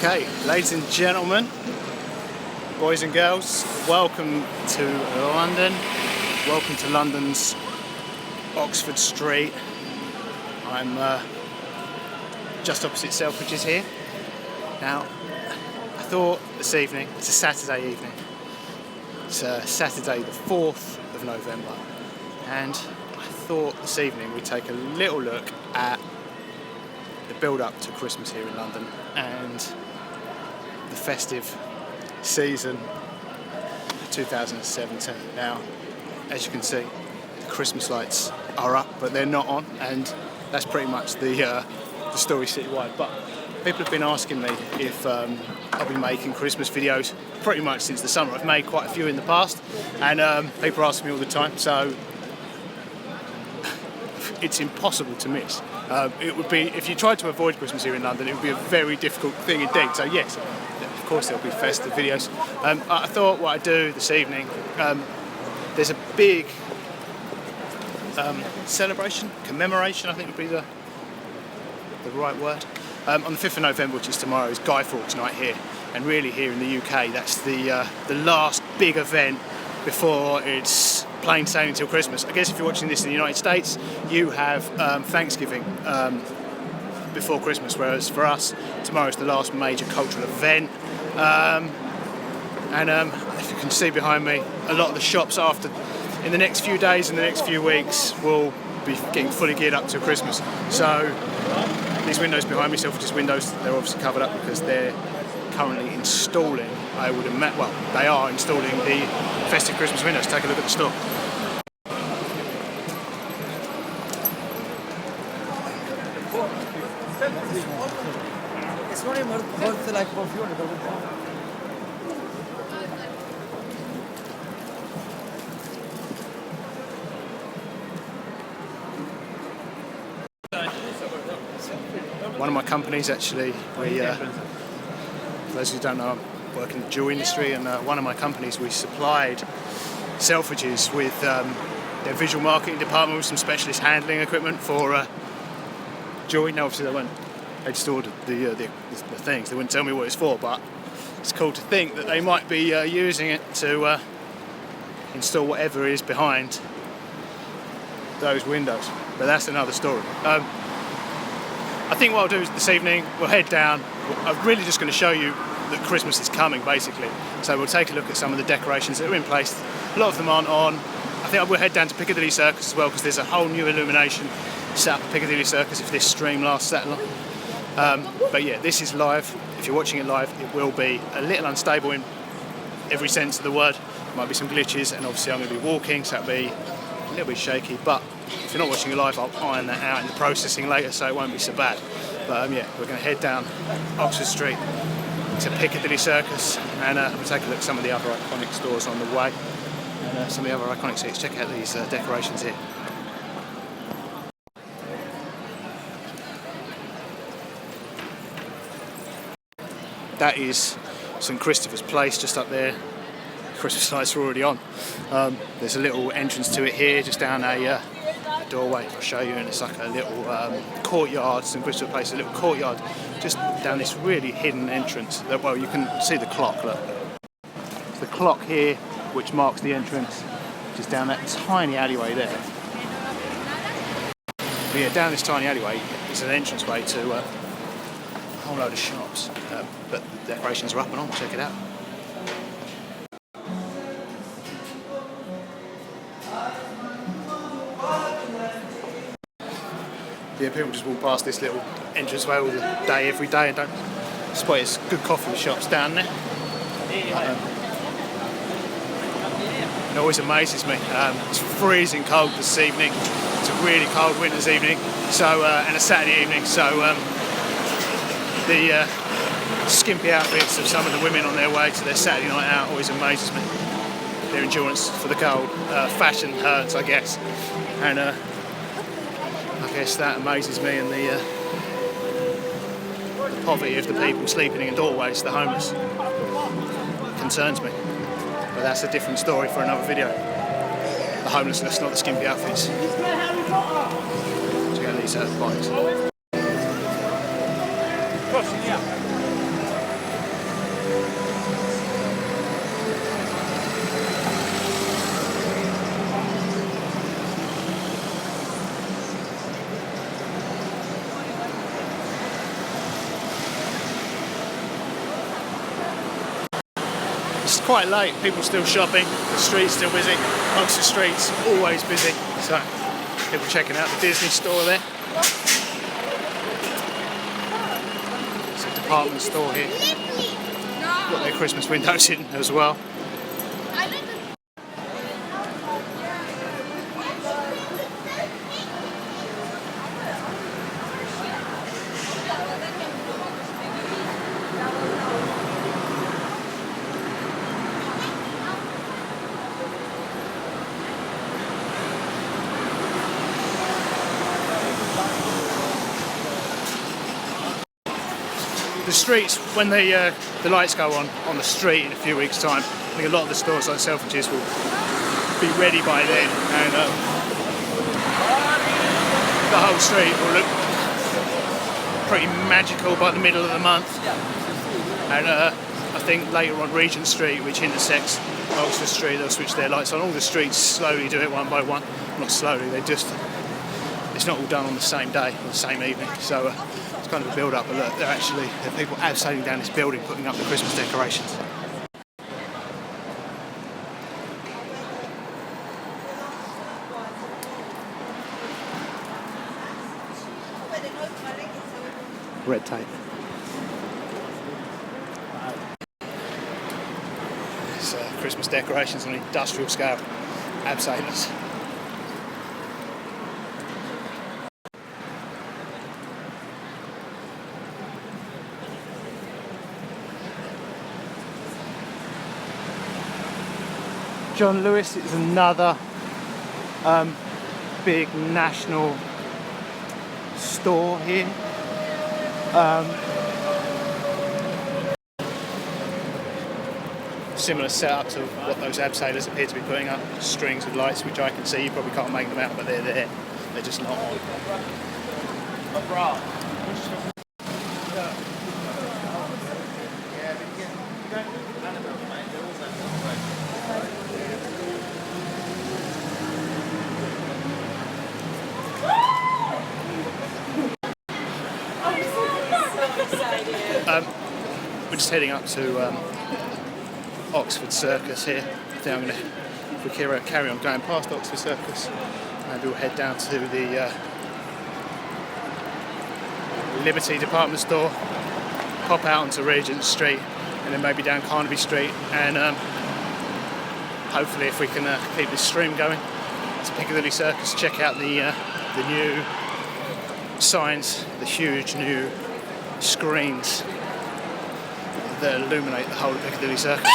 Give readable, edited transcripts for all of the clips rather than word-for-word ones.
Okay, ladies and gentlemen, boys and girls, welcome to London. Welcome to London's Oxford Street. I'm just opposite Selfridges here. Now, I thought this evening, it's a Saturday evening, it's Saturday the 4th of November, and I thought this evening we'd take a little look at the build-up to Christmas here in London and the festive season 2017. Now, as you can see, the Christmas lights are up, but they're not on, and that's pretty much the story citywide. But people have been asking me if I'll be making Christmas videos pretty much since the summer. I've made quite a few in the past, and people ask me all the time, so it's impossible to miss. It would be, if you tried to avoid Christmas here in London, it would be a very difficult thing indeed. So yes, of course there'll be festive videos. I thought what I'd do this evening, there's a big celebration, commemoration I think would be the right word. On the 5th of November, which is tomorrow, is Guy Fawkes Night here. And really here in the UK, that's the last big event before it's plain sailing until Christmas. I guess if you're watching this in the United States, you have Thanksgiving before Christmas, whereas for us, tomorrow is the last major cultural event. If you can see behind me, a lot of the shops in the next few days and the next few weeks will be getting fully geared up to Christmas. So these windows behind me, Selfridges windows, they're obviously covered up because they're currently installing, they are installing the festive Christmas windows. Take a look at the store. One of my companies, actually, for those who don't know, I work in the jewelry industry, and one of my companies, we supplied Selfridges with their visual marketing department with some specialist handling equipment for jewelry. Now, obviously, they just ordered the things. They wouldn't tell me what it's for, but it's cool to think that they might be using it to install whatever is behind those windows. But that's another story. I think what I'll do is this evening, we'll head down. I'm really just going to show you that Christmas is coming, basically. So we'll take a look at some of the decorations that are in place. A lot of them aren't on. I think we'll head down to Piccadilly Circus as well, because there's a whole new illumination set up at Piccadilly Circus if this stream lasts that long. But yeah, this is live. If you're watching it live, it will be a little unstable in every sense of the word. There might be some glitches, and obviously I'm going to be walking, so it'll be a little bit shaky. But if you're not watching it live, I'll iron that out in the processing later, so it won't be so bad. But yeah, we're going to head down Oxford Street to Piccadilly Circus, and we'll take a look at some of the other iconic stores on the way, and some of the other iconic seats. Check out these decorations here. That is St Christopher's Place just up there. Christmas lights are already on. There's a little entrance to it here, just down a doorway. I'll show you, and it's like a little courtyard. St Christopher's Place, a little courtyard, just down this really hidden entrance. Well, you can see the clock. Look, it's the clock here, which marks the entrance, just down that tiny alleyway there. But yeah, down this tiny alleyway is an entranceway to a whole load of shops. But the decorations are up and on. Check it out. Yeah, people just walk past this little entranceway all the day, every day, and don't spot it's good coffee shops down there. It always amazes me. It's freezing cold this evening. It's a really cold winter's evening, so and a Saturday evening. So the skimpy outfits of some of the women on their way to their Saturday night out always amazes me. Their endurance for the cold. Fashion hurts, I guess, and I guess that amazes me, and the poverty of the people sleeping in doorways, the homeless, concerns me. But that's a different story for another video. The homelessness, not the skimpy outfits. Check out these bikes. quite late, people still shopping, the street's still busy, Oxford Street's always busy, so people checking out the Disney store there. It's a department store here, got their Christmas windows in as well. The streets, when the lights go on the street in a few weeks' time, I think a lot of the stores like Selfridges will be ready by then, and the whole street will look pretty magical by the middle of the month. And I think later on Regent Street, which intersects Oxford Street, they'll switch their lights on. All the streets slowly do it one by one. Not slowly, it's not all done on the same day or the same evening. So it's kind of a build-up, but look, there are people abseiling down this building putting up the Christmas decorations. Red tape. It's Christmas decorations on an industrial scale. Abseilers. John Lewis is another big national store here. Similar setup to what those abseilers appear to be putting up. Strings of lights, which I can see. You probably can't make them out, but they're there. They're just not on. We're just heading up to Oxford Circus here. I think I'm going to, if we carry on going past Oxford Circus, maybe we'll head down to the Liberty department store, pop out onto Regent Street, and then maybe down Carnaby Street, and hopefully if we can keep this stream going to Piccadilly Circus, check out the new signs, the huge new screens that illuminate the whole of Piccadilly Circus.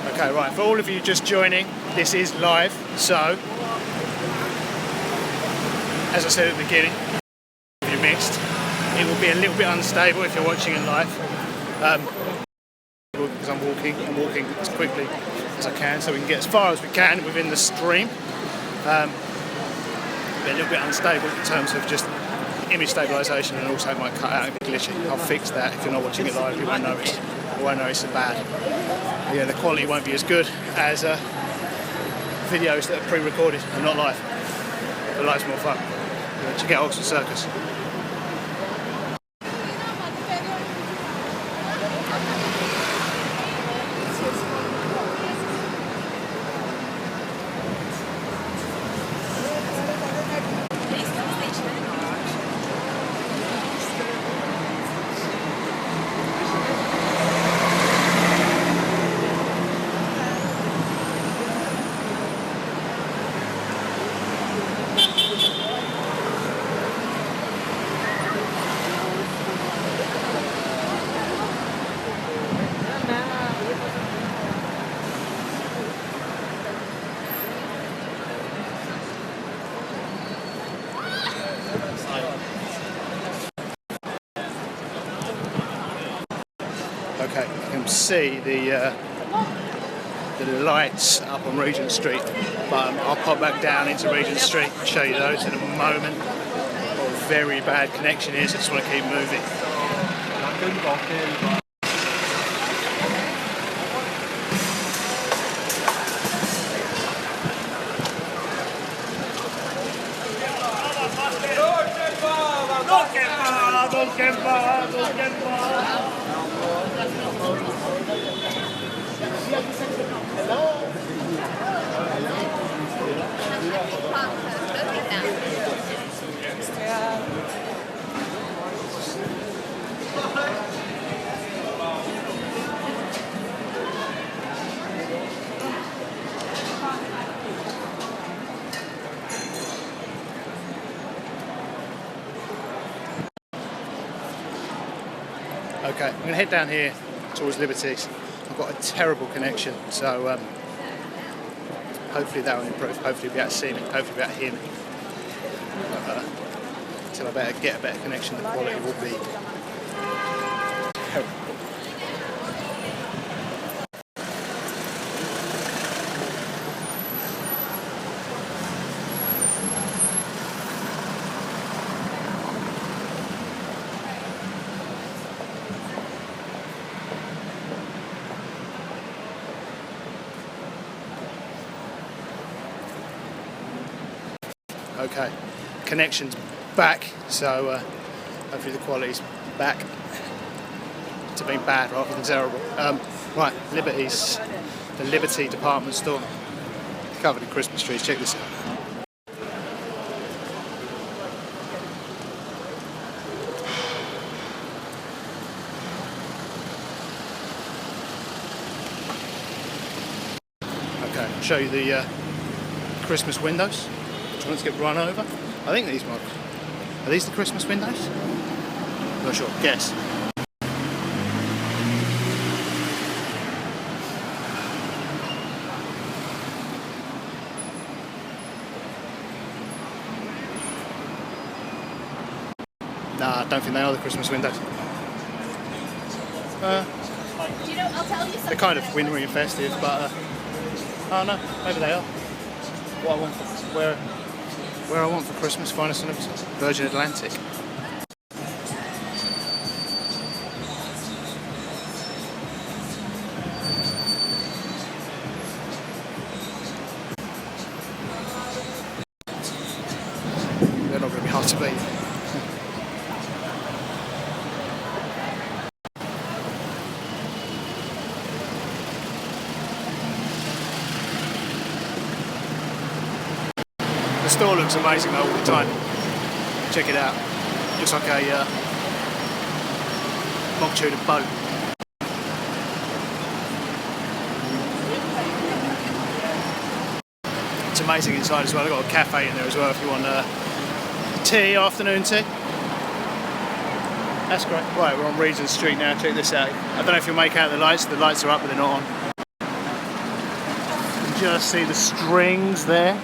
Okay, right, for all of you just joining, this is live, so as I said at the beginning, if you missed, it will be a little bit unstable if you're watching it live. Because I'm walking as quickly as I can, so we can get as far as we can within the stream. Be a little bit unstable in terms of just image stabilisation, and also it might cut out and be glitchy. I'll fix that. If you're not watching it live, you won't notice. You won't notice it bad. Yeah, the quality won't be as good as videos that are pre-recorded and not live. The live's more fun. Check out Oxford Circus. Okay, you can see the lights up on Regent Street, but I'll pop back down into Regent Street and show you those in a moment of very bad connection here, so I just want to keep moving. Okay, I'm going to head down here towards Liberties. I've got a terrible connection, so hopefully that will improve. Hopefully be able to see me, hopefully be able to hear me. Until I better get a better connection, the quality will be terrible. Okay, connection's back, so hopefully the quality's back to being bad rather than terrible. Right, Liberties, the Liberty department store, covered in Christmas trees. Check this out. Okay, I'll show you the Christmas windows. Let's get run over. I think these ones. Are these the Christmas windows? Not sure. Guess. Nah, I don't think they are the Christmas windows. You know, I'll tell you something. They're kind of wintry and festive, but oh no, maybe they are. What I want for where I want for Christmas, finest on Virgin Atlantic. They're not going to be hard to beat. The store looks amazing though all the time. Check it out. Looks like a mock-tuned boat. It's amazing inside as well. They've got a cafe in there as well if you want tea, afternoon tea. That's great. Right, we're on Regent Street now. Check this out. I don't know if you'll make out the lights. The lights are up but they're not on. You can just see the strings there.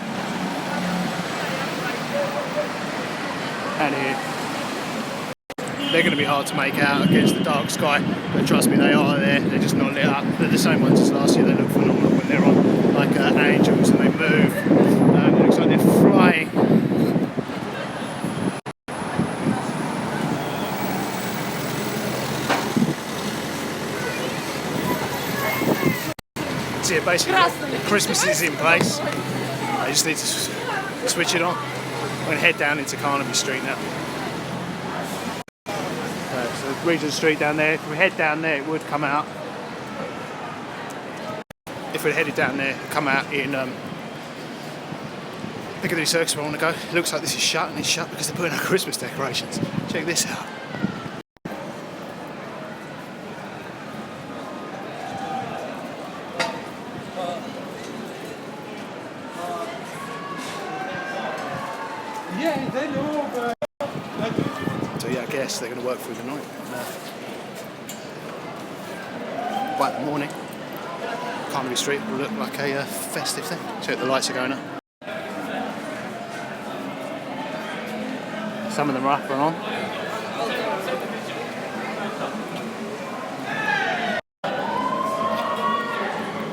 And here. They're going to be hard to make out against the dark sky, but trust me, they are there. They're just not lit up. They're the same ones as last year. They look phenomenal when they're on, like angels, and they move. It looks like they're flying. So yeah, basically, Christmas is in place. I just need to switch it on. I'm going to head down into Carnaby Street now. So Regent Street down there. If we head down there, it would come out. If we're headed down there, come out in Piccadilly Circus where I want to go. It looks like this is shut, and it's shut because they're putting out Christmas decorations. Check this out. So yeah, I guess they're going to work through the night. By the morning, Carnaby Street will look like a festive thing. Check the lights are going up. Some of them are up and on.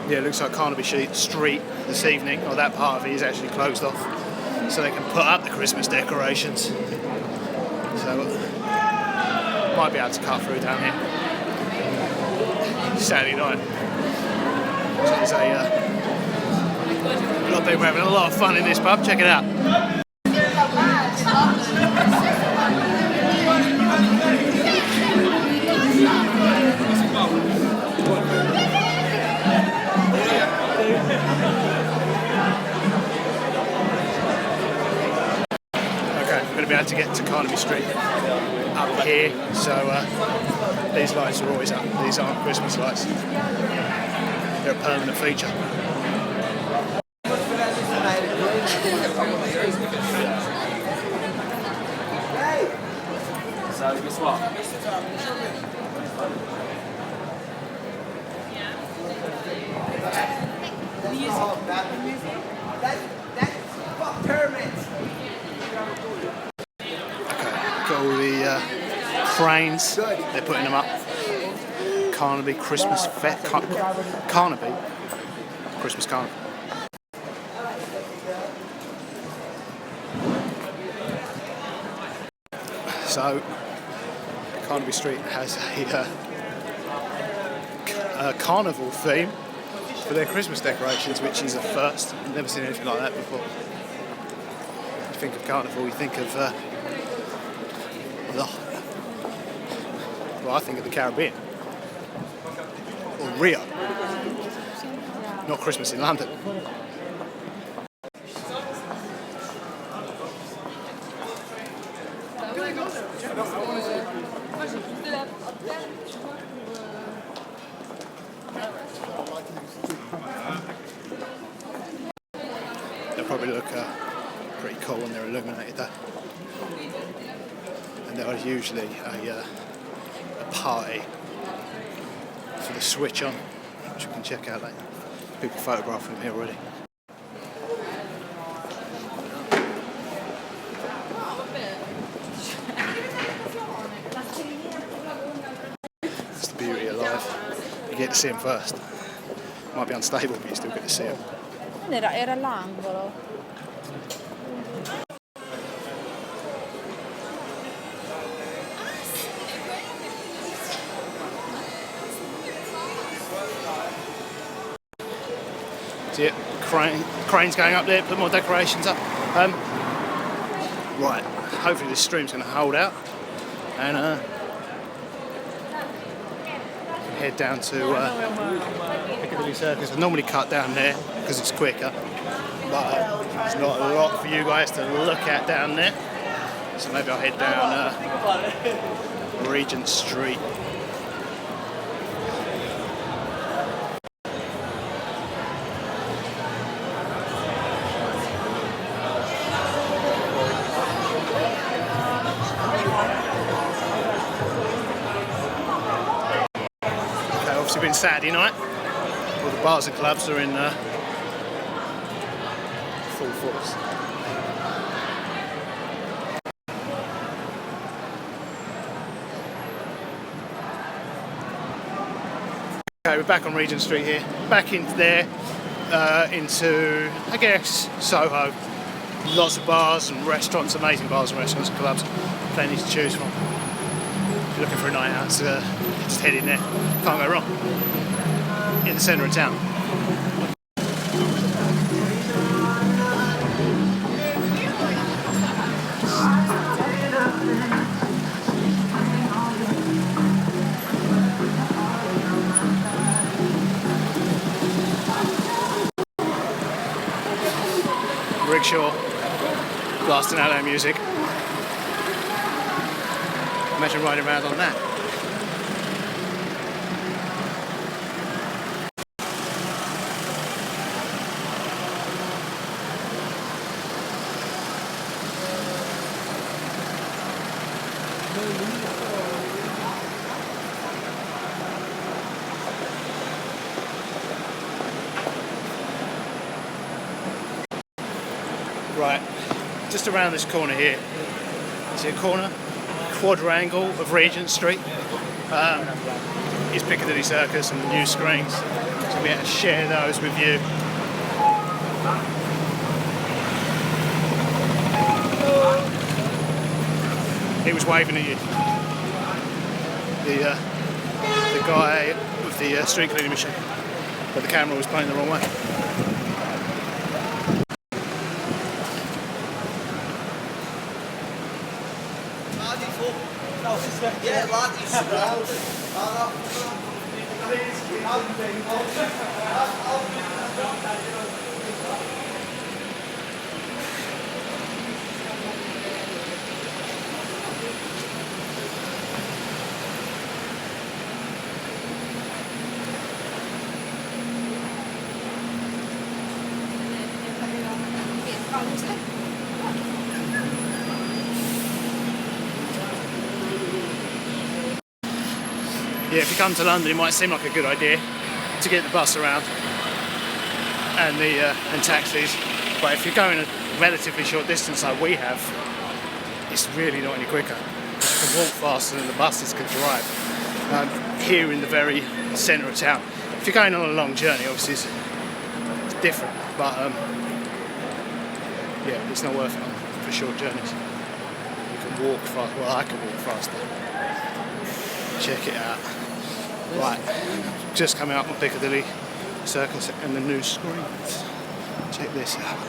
Yeah, it looks like Carnaby Street this evening, or that part of it is actually closed off, so they can put up the Christmas decorations. So might be able to cut through down here. Saturday night. So there's a lot of people having a lot of fun in this pub. Check it out. Okay, we're going to be able to get to Carnaby Street up here, so these lights are always up. These aren't Christmas lights. They're a permanent feature. So guess what? Got all the cranes, they're putting them up. Carnaby Christmas Fest. Carnaby Christmas Carnival. So, Carnaby Street has a carnival theme for their Christmas decorations, which is a first. I've never seen anything like that before. You think of carnival, you think of well, I think of the Caribbean or Rio, not Christmas in London. They'll probably look pretty cool when they're illuminated though. And there is usually a party for the switch on, which you can check out later. People photograph them here already. That's the beauty of life. You get to see them first. Might be unstable, but you still get to see them. Era all'angolo. See it? Cranes going up there, put more decorations up. Right, hopefully this stream's going to hold out. And head down to Piccadilly Circus. I normally cut down there because it's quicker, but there's not a lot for you guys to look at down there. So maybe I'll head down Regent Street. Obviously been Saturday night. All the bars and clubs are in full force. Okay, we're back on Regent Street here. Back into there, into, I guess, Soho. Lots of bars and restaurants, amazing bars and restaurants and clubs. Plenty to choose from. If you're looking for a night out, just head in there. Can't go wrong. In the centre of town. Rickshaw, blasting out our music. Imagine riding around on that. Right, just around this corner here, see a corner, quadrangle of Regent Street, is Piccadilly Circus and the new screens, so we'll be able to share those with you. he was waving at you. The guy with the street cleaning machine, but the camera was pointing the wrong way. Yeah, lad, he's surrounded. Yeah, if you come to London, it might seem like a good idea to get the bus around and taxis, but if you're going a relatively short distance like we have, it's really not any quicker. You can walk faster than the buses can drive. Here in the very centre of town, if you're going on a long journey, obviously it's different, but yeah, it's not worth it for short journeys. You can walk fast. Well, I can walk faster. Check it out. Right, just coming up on Piccadilly Circus and the new screens. Check this out.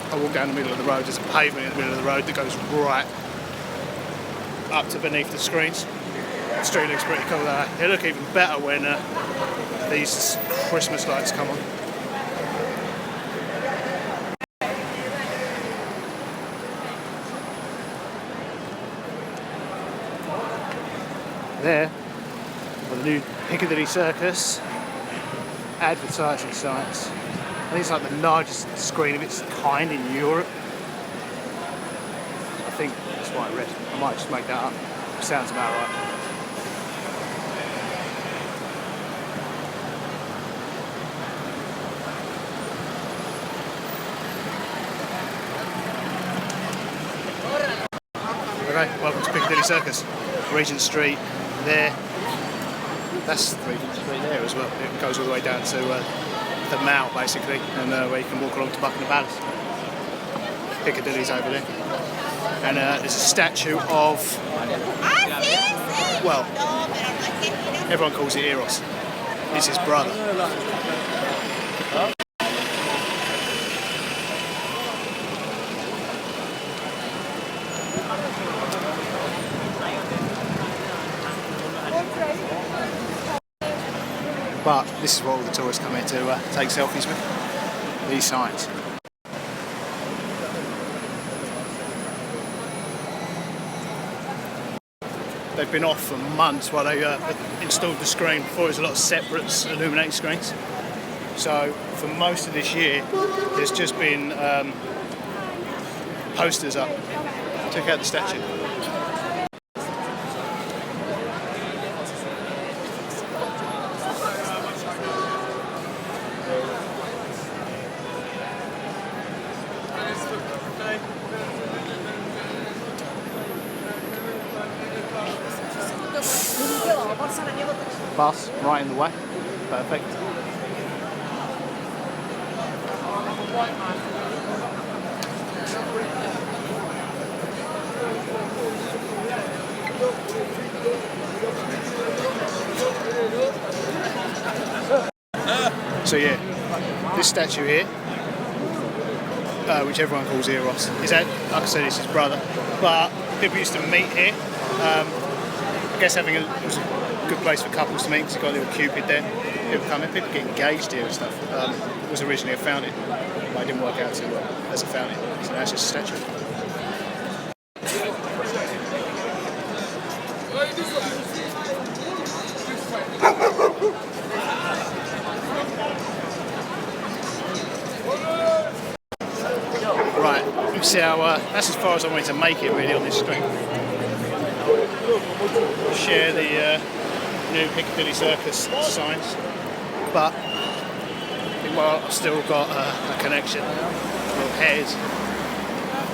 I walk down the middle of the road, there's a pavement in the middle of the road that goes right up to beneath the screens. The street looks pretty cool there. They look even better when these Christmas lights come on. There, the new Piccadilly Circus advertising signs. I think it's like the largest screen of its kind in Europe. I think that's what I read. I might just make that up. Sounds about right. Okay, welcome to Piccadilly Circus. Regent Street there. That's Regent Street there as well. It goes all the way down to the Mall basically, and where you can walk along to Buckingham Palace. Piccadilly's over there. And there's a statue of, well, everyone calls it Eros. It's his brother. But this is what all the tourists come here to take selfies with, these signs. They've been off for months while they installed the screen. Before it was a lot of separate illuminated screens. So for most of this year, there's just been posters up. Check out the statue. Bus right in the way. Perfect. So yeah, this statue here, which everyone calls Eros, is like I said, it's his brother. But people used to meet here. I guess it was a good place for couples to meet because you've got a little Cupid there. People come in, people get engaged here and stuff. It was originally a fountain, but it didn't work out too well as a fountain, so now it's just a statue. Right, so that's as far as I wanted to make it really on this screen. Share the new Piccadilly Circus signs, but well, I've still got a connection. We'll head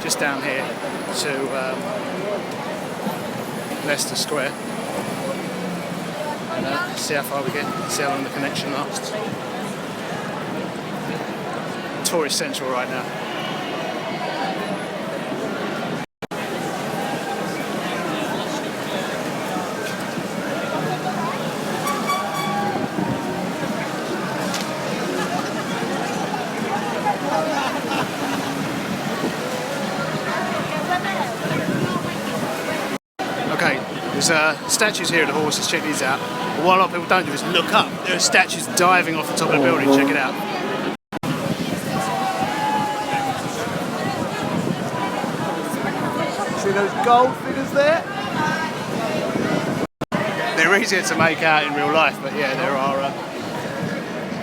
just down here to Leicester Square, And see how far we get, see how long the connection lasts. Tourist central right now. Okay, there's statues here of the horses, check these out. But what a lot of people don't do is look up. There are statues diving off the top of the building, check it out. See those gold figures there? They're easier to make out in real life, but yeah, there are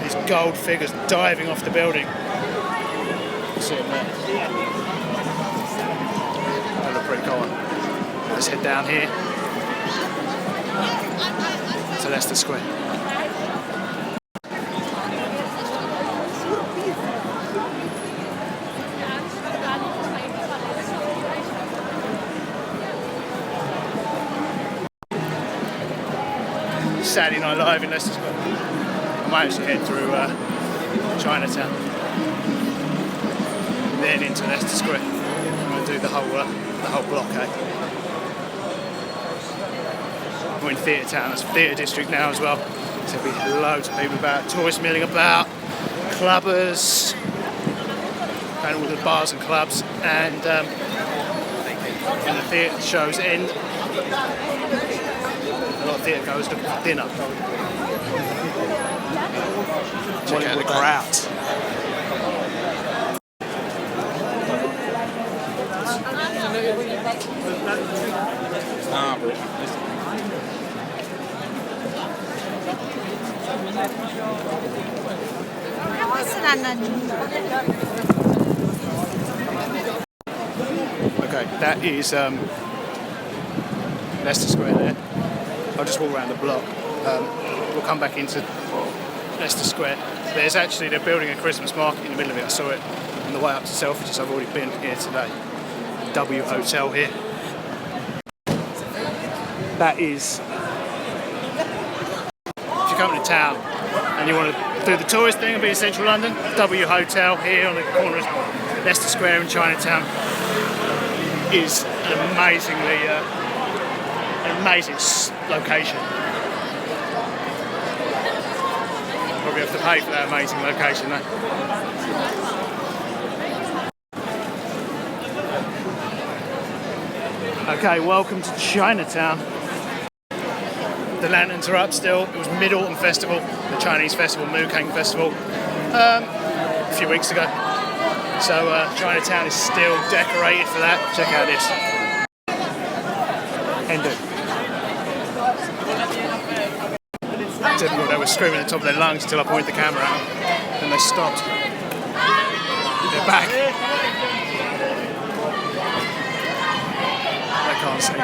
these gold figures diving off the building. See them there. They look pretty cool. Let's head down here to Leicester Square. Saturday Night Live in Leicester Square. I might actually head through Chinatown, then into Leicester Square. I'm going to do the whole block, eh? We're in Theatre Town, that's Theatre District now as well. So there'll be loads of people about, tourists milling about, clubbers, and all the bars and clubs, and when the theatre shows end, a lot of theatre goers looking for dinner. Check out the crowds. Okay, that is Leicester Square there. I'll just walk around the block. We'll come back into Leicester Square. They're building a Christmas market in the middle of it. I saw it on the way up to Selfridges. I've already been here today. W Hotel here. That is, if you're coming to town and you want to do the tourist thing and be in central London, W Hotel here on the corner of Leicester Square in Chinatown is an amazing location. Probably have to pay for that amazing location though. Okay, welcome to Chinatown. The lanterns are up still. It was Mid-Autumn Festival, the Chinese festival, Mukang Festival, a few weeks ago. So Chinatown is still decorated for that. Check out this. Hindu. Typical, they were screaming at the top of their lungs until I pointed the camera out, and they stopped. They're back. I can't see.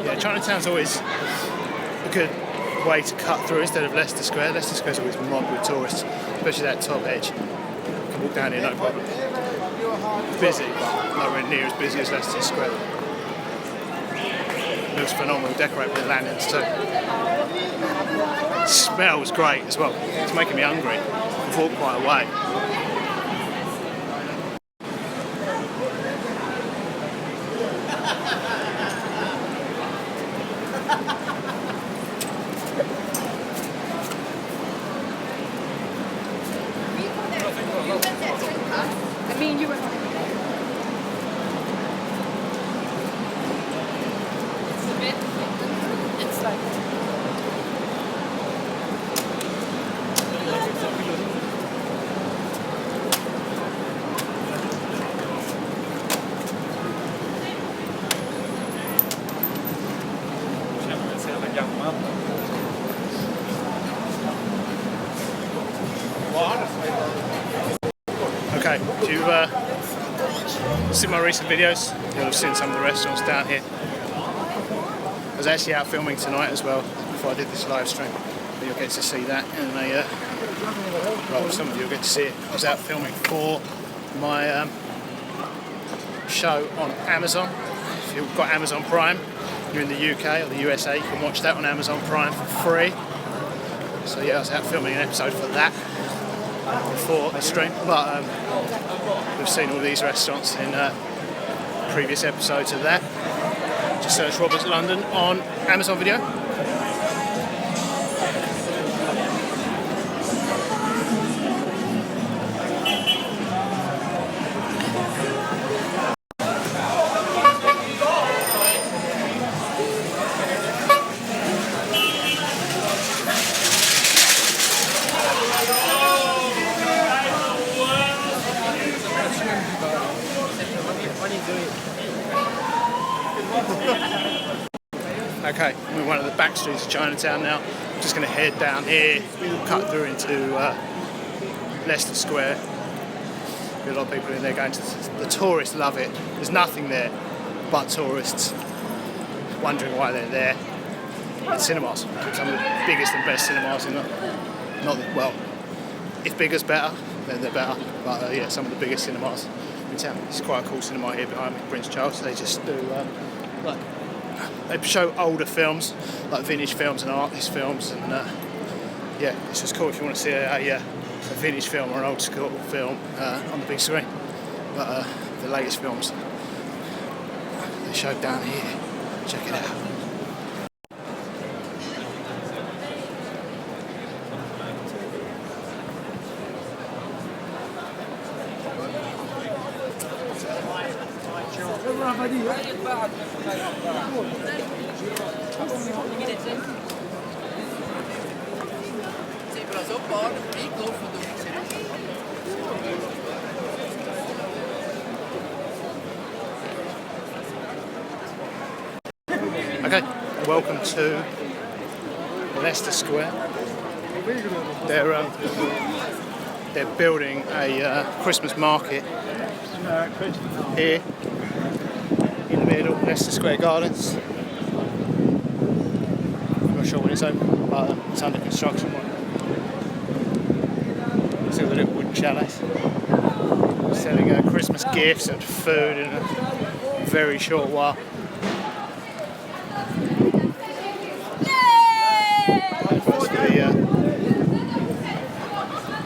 Yeah, Chinatown's always a good way to cut through instead of Leicester Square. Leicester Square's always mobbed with tourists, especially that top edge. You can walk down here no problem. It's busy, but nowhere near as busy as Leicester Square. It looks phenomenal, decorated with lanterns too. It smells great as well. It's making me hungry. I've walked quite a way. Okay, seen my recent videos, you'll have seen some of the restaurants down here. I was actually out filming tonight as well before I did this live stream. But you'll get to see that, and well, some of you will get to see it. I was out filming for my show on Amazon. If you've got Amazon Prime, you're in the UK or the USA, you can watch that on Amazon Prime for free. So yeah, I was out filming an episode for that before the stream, but we've seen all these restaurants in previous episodes of that. Just search Robert's London on Amazon Video. Okay, we're in one of the back streets of Chinatown now. I'm just going to head down here, we'll cut through into Leicester Square. A lot of people in there going to the tourists love it. There's nothing there but tourists wondering why they're there. And cinemas, some of the biggest and best cinemas in well, if bigger's better, then they're better. But yeah, some of the biggest cinemas in town. It's quite a cool cinema here behind me, Prince Charles. They just do they show older films, like vintage films and artist films, and yeah, it's just cool if you want to see a vintage film or an old school film on the big screen. But the latest films they show down here, check it out. Okay, welcome to Leicester Square. They're building a Christmas market here in the middle, Leicester Square Gardens. I'm not sure when it's open, but it's under construction. See all the little wooden chalets. Selling Christmas gifts and food in a very short while.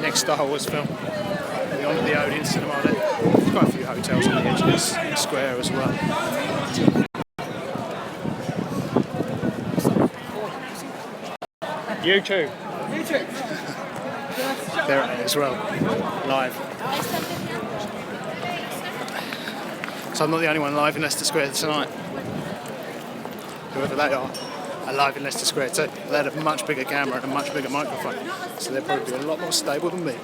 Next Star Wars film, the Odeon Cinema there. There's quite a few hotels on the edge of this square as well. YouTube. There as well, live. So I'm not the only one live in Leicester Square tonight. Whoever they are live in Leicester Square too. They had a much bigger camera and a much bigger microphone, so they'll probably be a lot more stable than me.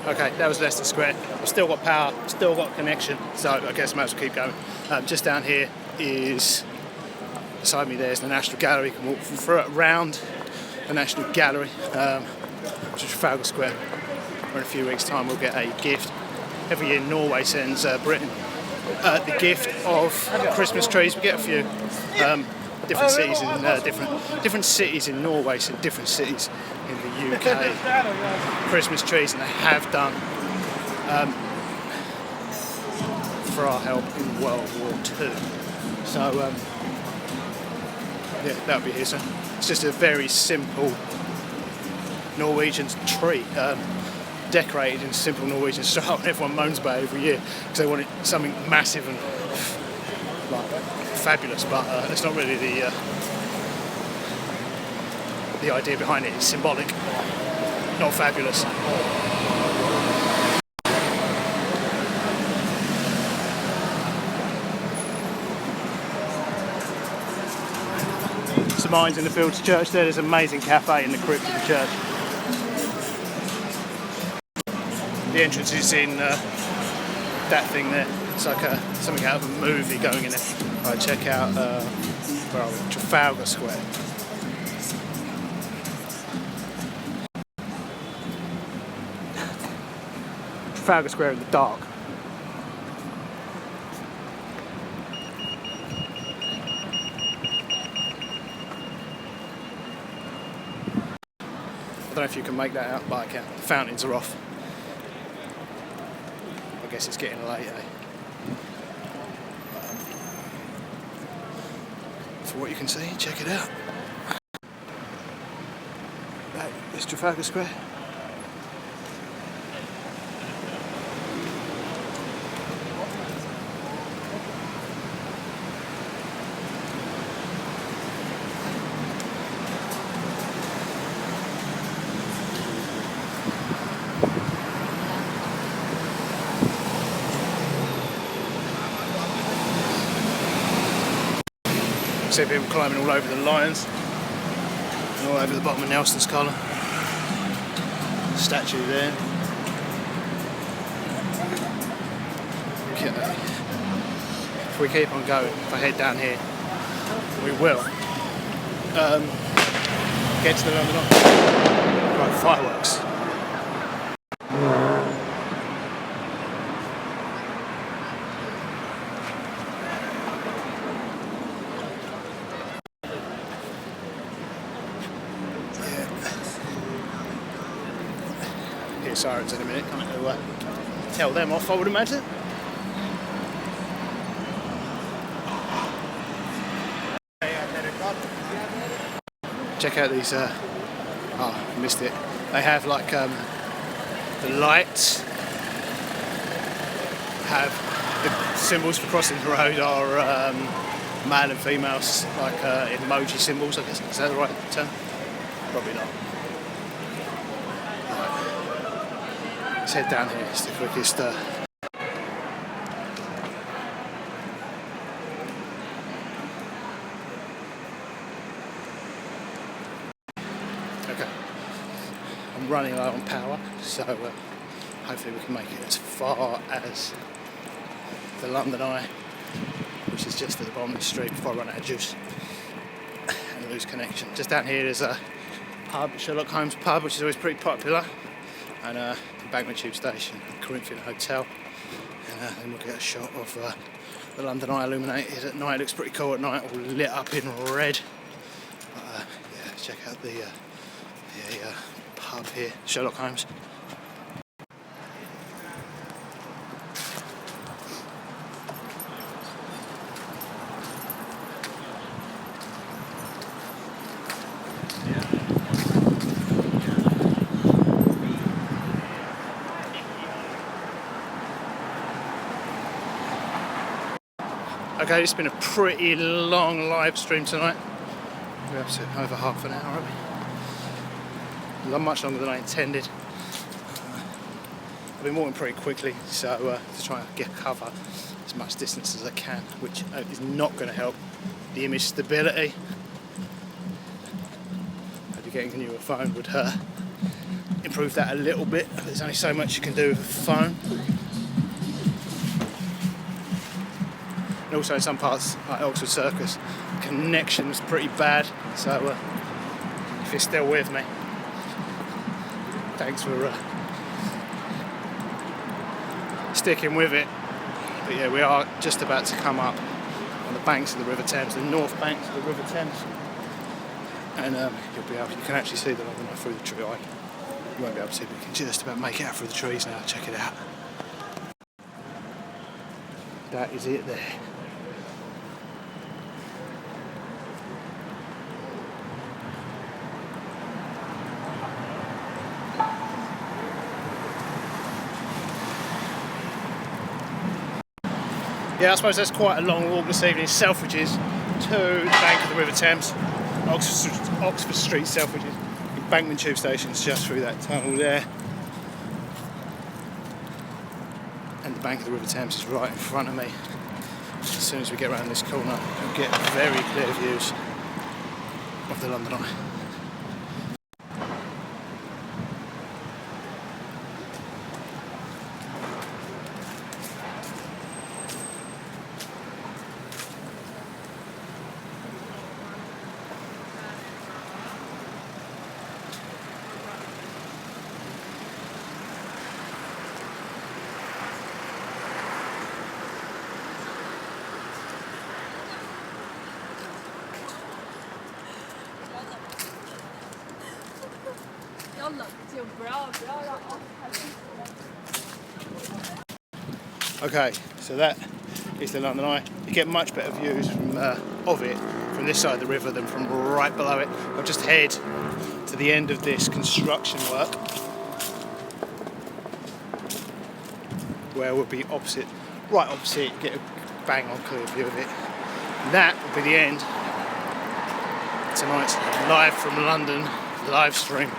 Okay, that was Leicester Square. I've still got power, still got connection, so I guess I might as well keep going. Just down here is, beside me there's the National Gallery. You can walk through it around the National Gallery, which is Trafalgar Square, where in a few weeks' time we'll get a gift. Every year Norway sends Britain the gift of Christmas trees. We get a few different cities in different cities in Norway, so different cities in the UK. Christmas trees, and they have done for our help in World War II. So yeah, that'll be here soon. It's just a very simple Norwegian tree, decorated in simple Norwegian style, and everyone moans about it every year because they want it something massive and like fabulous, but it's not really the idea behind it. It's symbolic, not fabulous. So Mines in the Fields Church there. There's an amazing cafe in the crypt of the church. The entrance is in that thing there. It's like something out of a movie going in it. Right, check out where are we? Trafalgar Square. Trafalgar Square in the dark. I don't know if you can make that out, but I can. The fountains are off. I guess it's getting late, eh? For what you can see, check it out. That is Trafalgar Square. See people climbing all over the lions and all over the bottom of Nelson's collar. Statue there. Okay. If we keep on going, if I head down here, we will get to the London Eye. Right, fireworks. Sirens in a minute, coming to tell them off, I would imagine. Check out these, oh, missed it. They have like the lights, have the symbols for crossing the road are male and females, like emoji symbols, I guess. Is that the right term? Probably not. Let's head down here, it's the quickest. Okay. I'm running low on power, so hopefully we can make it as far as the London Eye, which is just at the bottom of the street before I run out of juice and lose connection. Just down here there's a pub, Sherlock Holmes pub, which is always pretty popular, and Embankment Tube Station, Corinthian Hotel, and then we'll get a shot of the London Eye illuminated at night. It looks pretty cool at night, all lit up in red. Yeah, check out the pub here, Sherlock Holmes. Okay, it's been a pretty long live stream tonight. We're up to over half an hour, aren't we? Much longer than I intended. I've been walking pretty quickly, so to try and cover as much distance as I can, which is not going to help the image stability. Maybe getting a newer phone would improve that a little bit. There's only so much you can do with a phone. And also in some parts, like Oxford Circus, connection was pretty bad, so if you're still with me, thanks for sticking with it. But yeah, we are just about to come up on the banks of the River Thames, the north banks of the River Thames, and you can actually see the London Eye through the tree. You won't be able to see, but you can just about make it out through the trees now. Check it out. That is it there. Yeah, I suppose that's quite a long walk this evening. Selfridges to the bank of the River Thames, Oxford Street, Selfridges. Embankment Tube Station's just through that tunnel there. And the bank of the River Thames is right in front of me. As soon as we get around this corner, we'll get very clear views of of the London Eye. Okay, so that is the London Eye. You get much better views from of it from this side of the river than from right below it. I'll just head to the end of this construction work, where we'll be opposite, right opposite, get a bang on clear view of it. And that will be the end. Tonight's live from London live stream.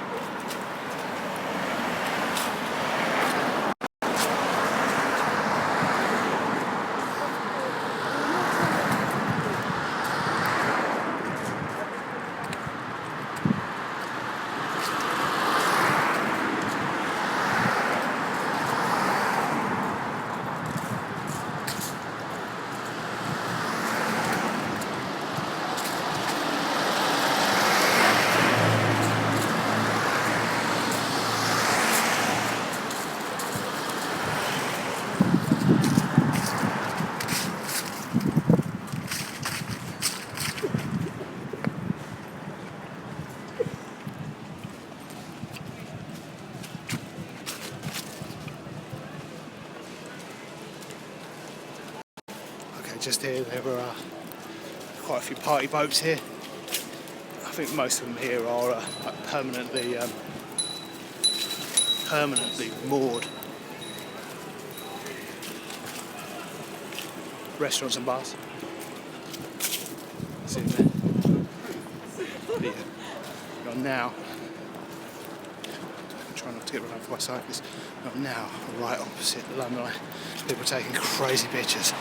Just here, there were quite a few party boats here. I think most of them here are like permanently moored. Restaurants and bars. See there. You're now. Try not to get run over by cyclists. You're now right opposite the London Eye. People taking crazy pictures.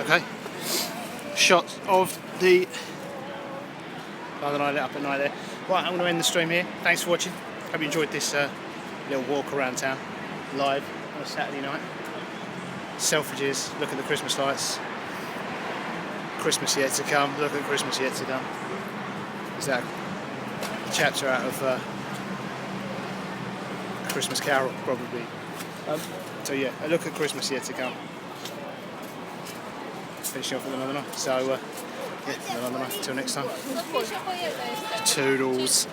Okay, shots of the London Eye lit up at night there. Right, I'm going to end the stream here. Thanks for watching. Hope you enjoyed this little walk around town, live on a Saturday night. Selfridges, look at the Christmas lights. Christmas yet to come, look at Christmas yet to come. Is that a chapter out of Christmas Carol, probably. So yeah, a look at Christmas yet to come. Finishing off with another night. So, yeah, another night. Until next time. Toodles.